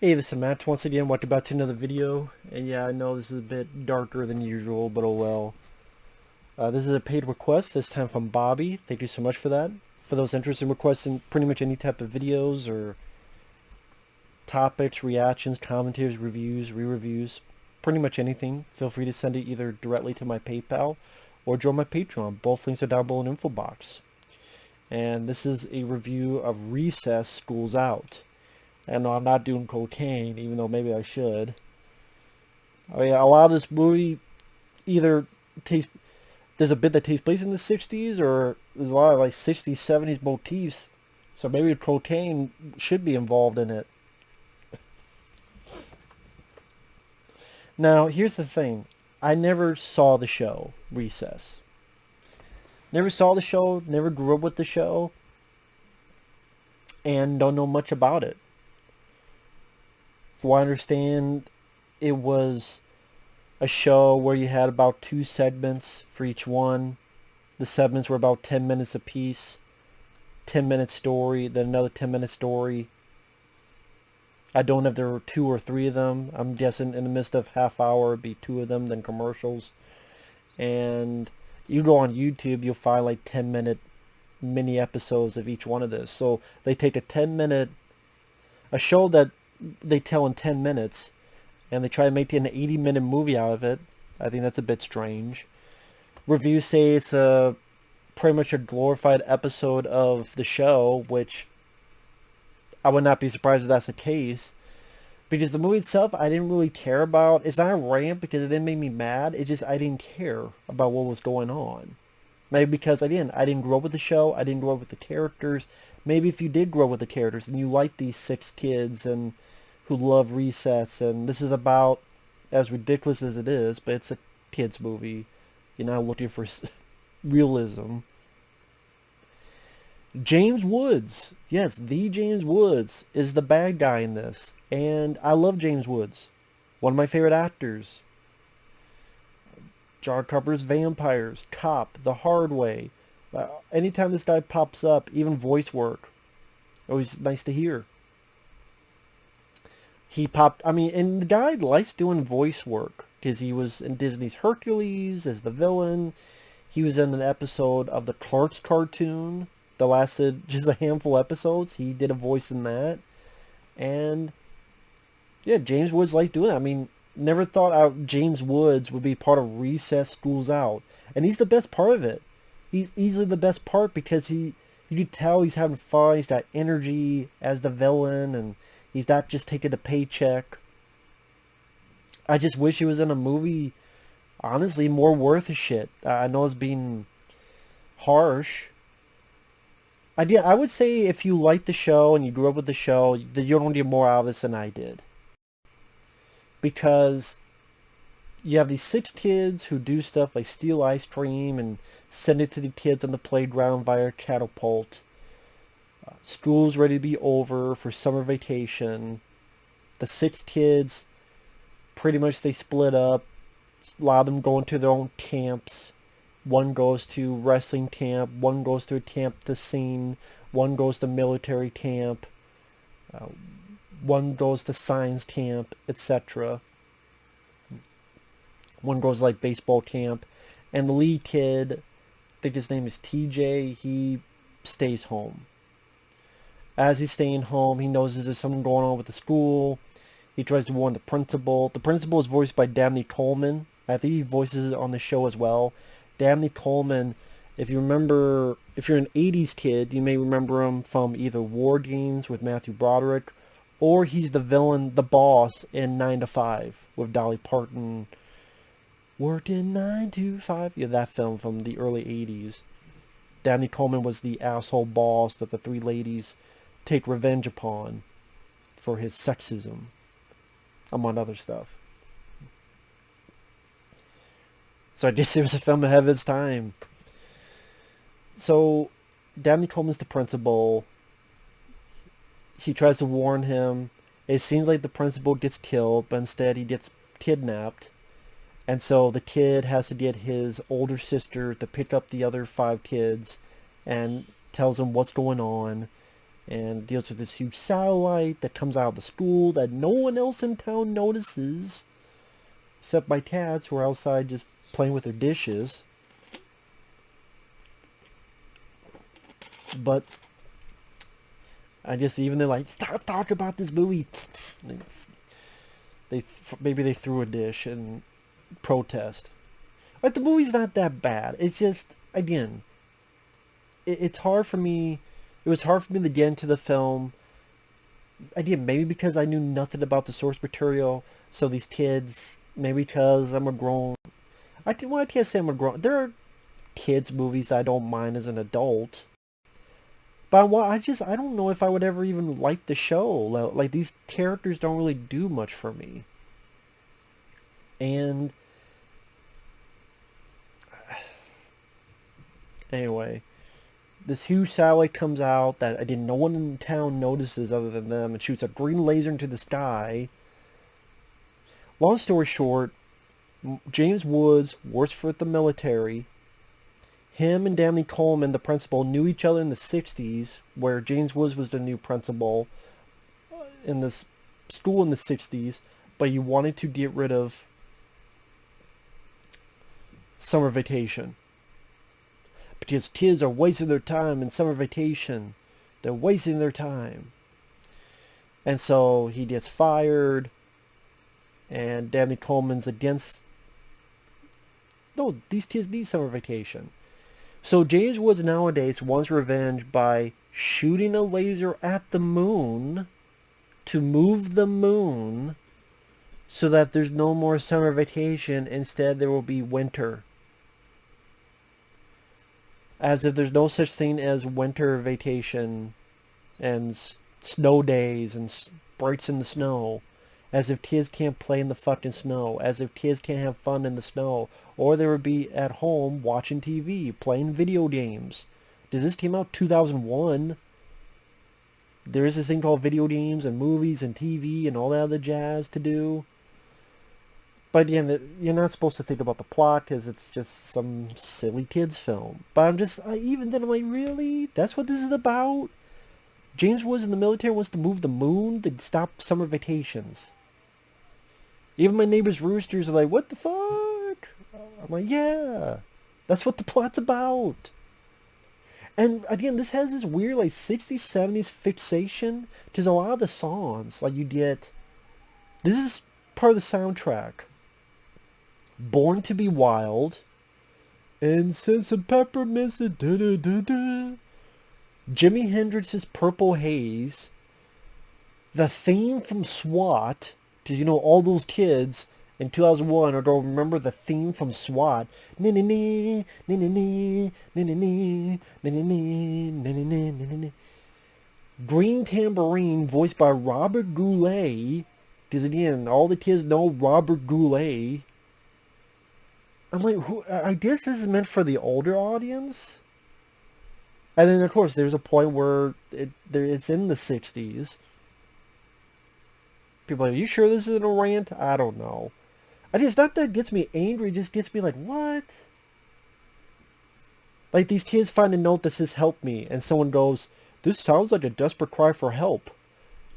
Hey, this is Matt once again. Welcome back to another video. And yeah, I know this is a bit darker than usual, but oh well. This is a paid request, this time from Bobby. Thank you so much for that. For those interested in requesting pretty much any type of videos or topics, reactions, commentaries, reviews, re-reviews, pretty much anything, feel free to send it either directly to my PayPal or join my Patreon. Both links are down below in the info box. And this is a review of Recess School's Out. And no, I'm not doing cocaine, even though maybe I should. I mean, a lot of this movie either takes... There's a bit that takes place in the 60s, or there's a lot of like 60s, 70s motifs. So maybe cocaine should be involved in it. Now, here's the thing. I never saw the show, Recess. Never saw the show, never grew up with the show, and don't know much about it. From what I understand, it was a show where you had about 2 segments for each one. The segments were about 10 minutes apiece. 10-minute story, then another 10-minute story. I don't know if there were 2 or 3 of them. I'm guessing in the midst of half hour it'd be 2 of them, then commercials. And you go on YouTube, you'll find like 10-minute mini episodes of each one of this. So they take a show that they tell in 10 minutes, and they try to make an 80-minute movie out of it. I think that's a bit strange. Reviews say it's pretty much a glorified episode of the show, which I would not be surprised if that's the case. Because the movie itself, I didn't really care about. It's not a rant because it didn't make me mad. It's just I didn't care about what was going on. Maybe because, again, I didn't grow up with the show. I didn't grow up with the characters. Maybe if you did grow up with the characters and you like these 6 kids and who love Recess, and this is about, as ridiculous as it is, but it's a kids movie. You're not looking for realism. James Woods, yes, the James Woods is the bad guy in this, and I love James Woods, one of my favorite actors. John Carpenter's Vampires, Cop, The Hard Way. Anytime this guy pops up, even voice work, always nice to hear. And the guy likes doing voice work, because he was in Disney's Hercules as the villain. He was in an episode of the Clerks cartoon that lasted just a handful of episodes. He did a voice in that. And, yeah, James Woods likes doing that. I mean, never thought James Woods would be part of Recess School's Out. And he's the best part of it. He's easily the best part because you can tell he's having fun. He's got energy as the villain, and he's not just taking a paycheck. I just wish he was in a movie, honestly, more worth a shit. I know it's being harsh. I would say if you like the show and you grew up with the show, that you're going to get more out of this than I did. Because you have these 6 kids who do stuff like steal ice cream and send it to the kids on the playground via catapult. School's ready to be over for summer vacation. The 6 kids, pretty much they split up. A lot of them go into their own camps. One goes to wrestling camp. One goes to a camp to sing. One goes to military camp. One goes to science camp, etc. One goes like baseball camp. And the lead kid, I think his name is TJ, he stays home. As he's staying home, he knows there's something going on with the school. He tries to warn the principal. The principal is voiced by Dabney Coleman. I think he voices it on the show as well. Dabney Coleman, if you remember, if you're an 80s kid, you may remember him from either War Games with Matthew Broderick, or he's the villain, the boss in 9 to 5 with Dolly Parton. Working 9 to 5. Yeah, that film from the early 80s. Dabney Coleman was the asshole boss that the 3 ladies take revenge upon for his sexism, among other stuff. So I guess it was a film ahead of its time. So Dabney Coleman's the principal. He tries to warn him. It seems like the principal gets killed, but instead he gets kidnapped. And so the kid has to get his older sister to pick up the other 5 kids and tells him what's going on. and deals with this huge satellite that comes out of the school that no one else in town notices, except my cats who are outside just playing with their dishes. But I guess even they're like, stop talking about this movie. Maybe they threw a dish in protest. Like, the movie's not that bad. It's just, again, it's hard for me. It was hard for me to get into the film. Again, maybe because I knew nothing about the source material. So these kids, maybe because I'm a grown. I can't say I'm a grown. There are kids movies that I don't mind as an adult. But I don't know if I would ever even like the show. Like, these characters don't really do much for me. And anyway, this huge satellite comes out that no one in town notices other than them, and shoots a green laser into the sky. Long story short, James Woods works for the military. Him and Dabney Coleman, the principal, knew each other in the 60s, where James Woods was the new principal in this school in the 60s, but you wanted to get rid of summer vacation. Because kids are wasting their time in summer vacation. They're wasting their time. And so he gets fired, and Dabney Coleman's against... No, these kids need summer vacation. So James Woods nowadays wants revenge by shooting a laser at the moon to move the moon so that there's no more summer vacation. Instead, there will be winter. As if there's no such thing as winter vacation and snow days and breaks in the snow. As if kids can't play in the fucking snow. As if kids can't have fun in the snow. Or they would be at home watching TV, playing video games. Does this came out 2001? There is this thing called video games and movies and TV and all that other jazz to do. But again, you're not supposed to think about the plot because it's just some silly kids film. But even then I'm like, really? That's what this is about? James Woods in the military wants to move the moon to stop summer vacations. Even my neighbor's roosters are like, what the fuck? I'm like, yeah, that's what the plot's about. And again, this has this weird like 60s, 70s fixation. Because a lot of the songs, like you get, this is part of the soundtrack. Born to be Wild. And Sense of Peppermints. Jimi Hendrix's Purple Haze. The theme from SWAT. Because you know all those kids in 2001 are going to remember the theme from SWAT. Green Tambourine, voiced by Robert Goulet. Because again, all the kids know Robert Goulet. I'm like, I guess this is meant for the older audience. And then, of course, there's a point where it's in the 60s. People are like, are you sure this isn't a rant? I don't know. It's not that it gets me angry. It just gets me like, what? Like, these kids find a note that says, help me. And someone goes, this sounds like a desperate cry for help.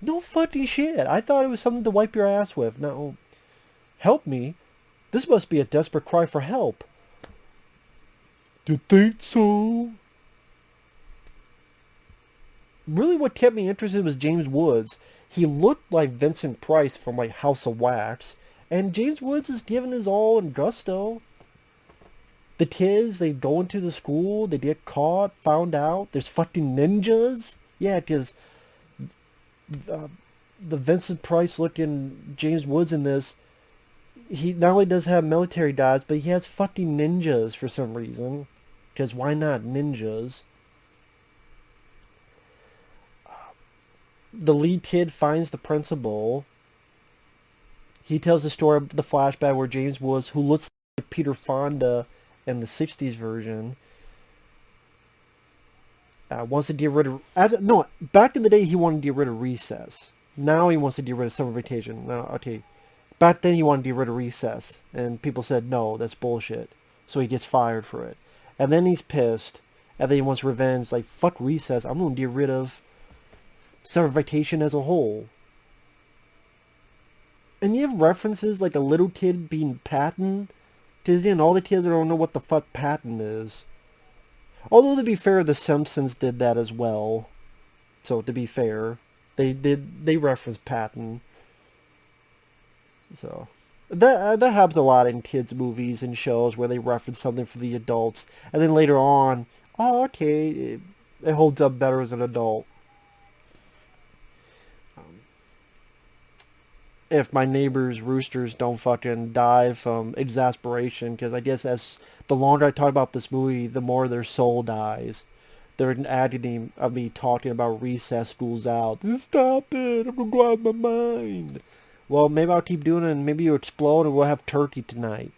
No fucking shit. I thought it was something to wipe your ass with. No. Help me? This must be a desperate cry for help. You think so? Really what kept me interested was James Woods. He looked like Vincent Price from like House of Wax. And James Woods is giving his all in gusto. The kids, they go into the school, they get caught, found out. There's fucking ninjas. Yeah, because the Vincent Price looking James Woods in this, he not only does have military guys, but he has fucking ninjas for some reason. Because why not ninjas? The lead kid finds the principal. He tells the story of the flashback where James Woods, who looks like Peter Fonda in the 60s version, wants to get rid of... No, back in the day he wanted to get rid of recess. Now he wants to get rid of summer vacation. Now, okay. Back then he wanted to get rid of recess. And people said, no, that's bullshit. So he gets fired for it. And then he's pissed. And then he wants revenge. Like, fuck recess. I'm going to get rid of Summer Vacation as a whole. And you have references like a little kid being Patton. Because again, all the kids don't know what the fuck Patton is. Although to be fair, The Simpsons did that as well. So to be fair, they reference Patton. So that happens a lot in kids' movies and shows where they reference something for the adults, and then later on, oh okay, it holds up better as an adult. If my neighbor's roosters don't fucking die from exasperation, because I guess as the longer I talk about this movie, the more their soul dies. They're in agony of me talking about recess, school's out. Stop it! I'm gonna go out of my mind. Well, maybe I'll keep doing it, and maybe you'll explode, and we'll have turkey tonight.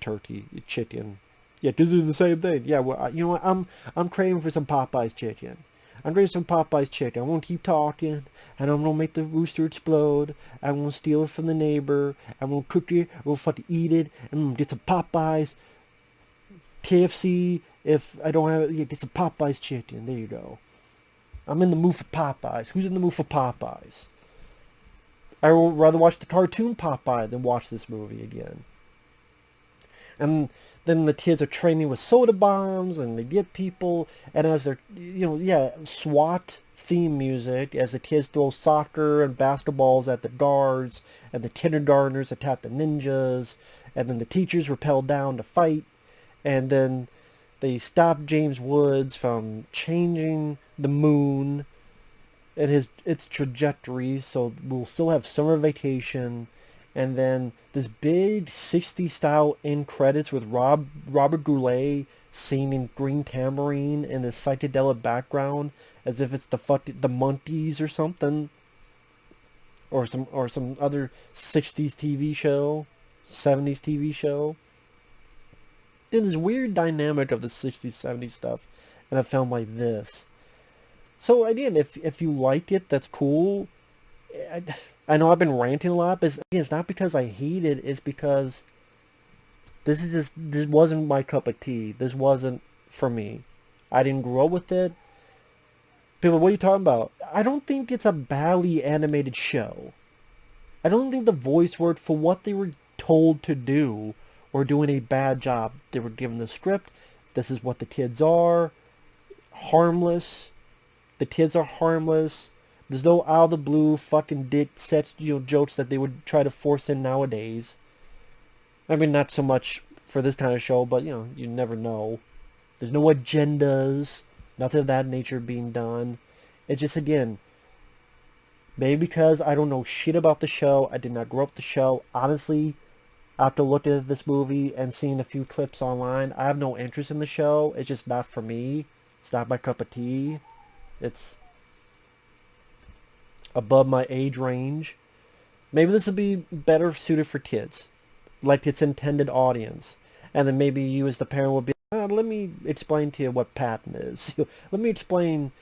Turkey, chicken. Yeah, this is the same thing. Yeah, well, you know what? I'm craving for some Popeyes chicken. I'm craving some Popeyes chicken. I'm gonna keep talking, and I'm gonna make the rooster explode. I'm gonna steal it from the neighbor. I'm gonna cook it. I'm gonna fucking eat it, and I'm gonna get some Popeyes. KFC. If I don't have it, yeah, get some Popeyes chicken. There you go. I'm in the mood for Popeyes. Who's in the mood for Popeyes? I would rather watch the cartoon Popeye than watch this movie again. And then the kids are training with soda bombs, and they get people, and as they're, SWAT theme music, as the kids throw soccer and basketballs at the guards, and the kindergartners attack the ninjas, and then the teachers rappel down to fight, and then they stop James Woods from changing the moon and its trajectory, so we'll still have Summer Vacation, and then this big 60s style end credits with Robert Goulet singing Green Tambourine in this psychedelic background as if it's the Monkees or something, or some other 60s TV show, 70s TV show. Then this weird dynamic of the 60s, 70s stuff in a film like this. So again, if you liked it, that's cool. I know I've been ranting a lot, but it's not because I hate it. It's because this wasn't my cup of tea. This wasn't for me. I didn't grow up with it. People, what are you talking about? I don't think it's a badly animated show. I don't think the voice work for what they were told to do were doing a bad job. They were given the script. This is what the kids are. Harmless. The kids are harmless. There's no out of the blue fucking dick set jokes that they would try to force in nowadays. I mean, not so much for this kind of show, but you never know. There's no agendas, nothing of that nature being done. It's just, again, maybe because I don't know shit about the show. I did not grow up with the show. Honestly, after looking at this movie and seeing a few clips online, I have no interest in the show. It's just not for me. It's not my cup of tea. It's above my age range. Maybe this would be better suited for kids, like its intended audience. And then maybe you as the parent would be, let me explain to you what Patton is. Let me explain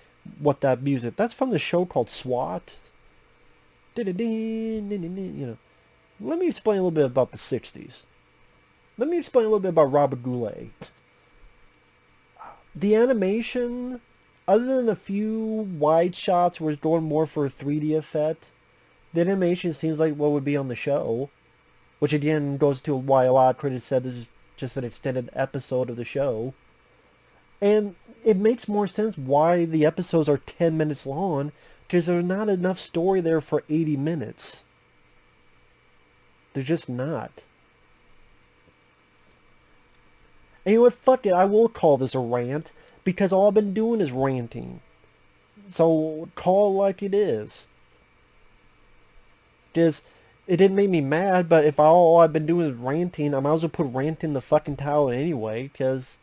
what that music, that's from the show called SWAT. Let me explain a little bit about the 60s. Let me explain a little bit about Robert Goulet. The animation, other than a few wide shots where it's going more for a 3D effect, the animation seems like what would be on the show. Which again goes to why a lot of critics said this is just an extended episode of the show. And it makes more sense why the episodes are 10 minutes long, because there's not enough story there for 80 minutes. There's just not. And you know what? Fuck it. I will call this a rant, because all I've been doing is ranting. So call it like it is. Just, it didn't make me mad, but if all I've been doing is ranting, I might as well put rant in the fucking towel anyway, because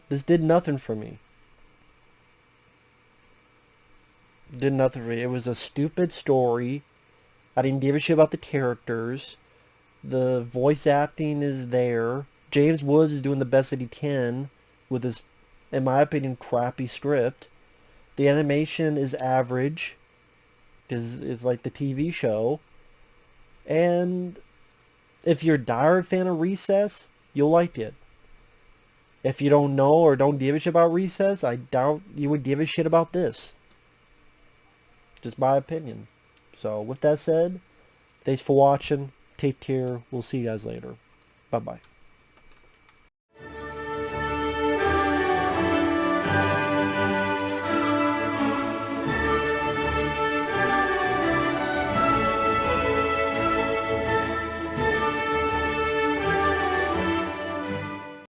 this did nothing for me. Did nothing for me. It was a stupid story. I didn't give a shit about the characters. The voice acting is there. James Woods is doing the best that he can with his, in my opinion, crappy script. The animation is average. It's like the TV show. And if you're a diehard fan of Recess, you'll like it. If you don't know or don't give a shit about Recess, I doubt you would give a shit about this. Just my opinion. So with that said, thanks for watching. Take care. We'll see you guys later. Bye-bye.